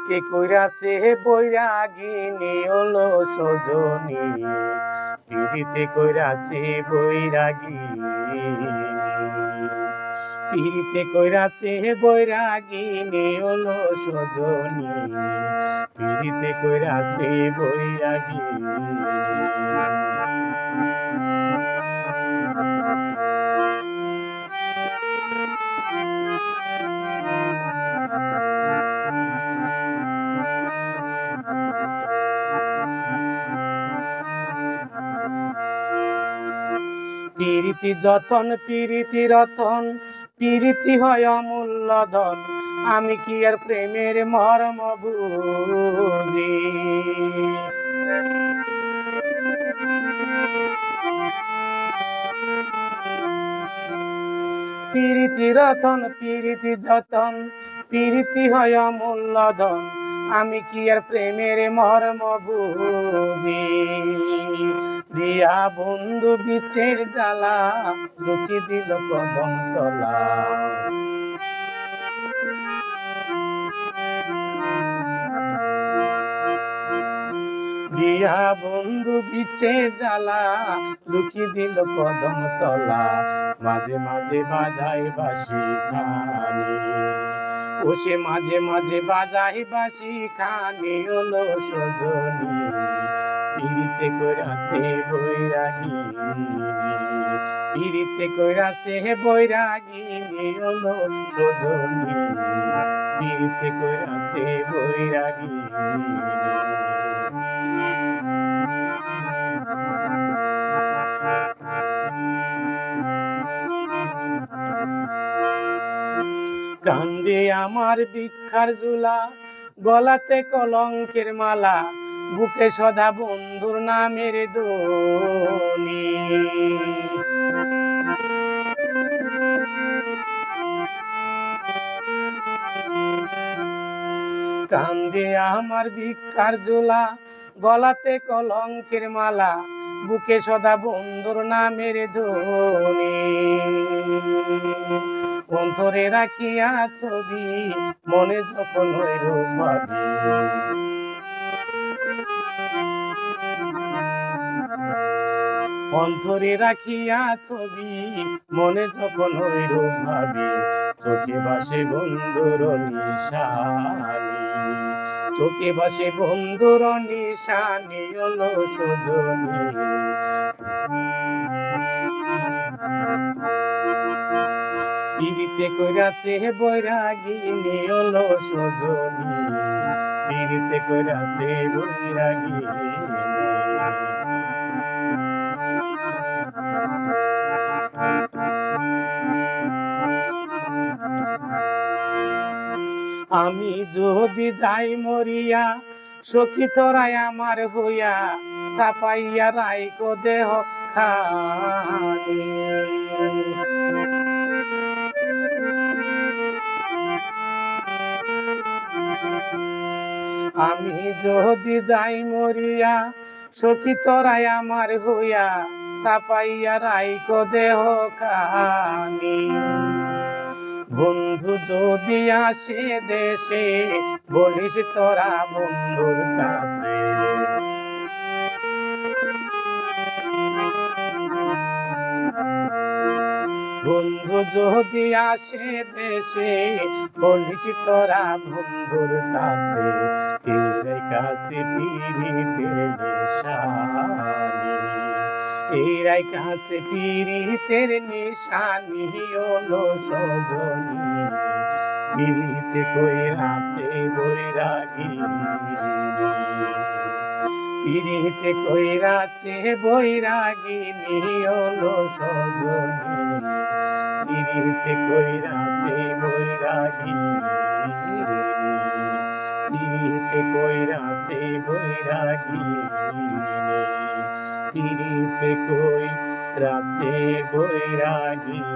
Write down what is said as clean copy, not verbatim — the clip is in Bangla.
পিরিতে কইরাছে বৈরাগিনী হলো সজনী, পিরিতে কইরাছে বৈরাগিনী, পিরিতে কইরাছে বৈরাগিনী হলো সজনী, পিরিতে কইরাছে বৈরাগিনী। পিরিতি যতন পিরিতি রতন, পিরিতি হয় অমূল্য ধন, আমি কি আর প্রেমের মর্ম বুঝি। পিরিতি রতন পিরিতি যতন, পিরিতি হয় অমূল্য ধন, আমি কি আর প্রেমের মর্ম বুঝি। দিয়া বন্ধু বিচ্ছের জ্বালা, দুঃখী দিল কদম তলা। দিয়া বন্ধু বিচ্ছের জ্বালা, দুঃখী দিল কদম তলা। মাঝে মাঝে বাজাই বাঁশি খানি, ও সে মাঝে মাঝে বাজাই বাঁশি খানি হলো সজনী, পিরিতে কইরাছে বৈরাগিনী, পিরিতে কইরাছে বৈরাগিনী হলো সজনী, পিরিতে কইরাছে বৈরাগিনী। কান্দে আমার ভিক্ষার ঝুলা, গলাতে কলঙ্কের মালা, বুকে সদা বন্ধুর নামের ধ্বনি। কান্দে আমার ভিক্ষার ঝুলা, গলাতে কলঙ্কের মালা, বুকে সদা বন্ধুর নামের ধ্বনি। অন্তরে রাখিয়া ছবি, মনে যখন হইল ভাবি। অন্তরে রাখিয়া ছবি, মনে যখন হইল ভাবি। চোখে ভাসে বন্ধুর নিশানি, চোখে ভাসে বন্ধুর নিশানি হলো সজনী। পিরিতে কইরাছে বৈরাগিনী হলো সজনী, পিরিতে কইরাছে বৈরাগিনী। আমি যদি যাই মরিয়া, সখী তোরাই আমার হইয়া, চাপাইয়া রাইকো দেহ খানি। আমি যদি যাই মরিয়া, সখী তোরাই আমার হইয়া, চাপাইয়া রাইকো দেহ খানি। বন্ধু যদি আসে দেশে, বলিস তোরা বন্ধুর কাছে। বন্ধু যদি আসে দেশে, বলিস তোরা বন্ধুর কাছে। এর কাছে পিরিতের নিশানি, এর কাছে পিরিতের নিশানি হলো সজনী, পিরিতে কইরাছে বৈরাগিনী, পিরিতে কইরাছে বৈরাগিনী হলো সজনী, পিরিতে কইরাছে বৈরাগিনী, পিরিতে কইরাছে বৈরাগিনী, পিরিতে কইরাছে বৈরাগিনী।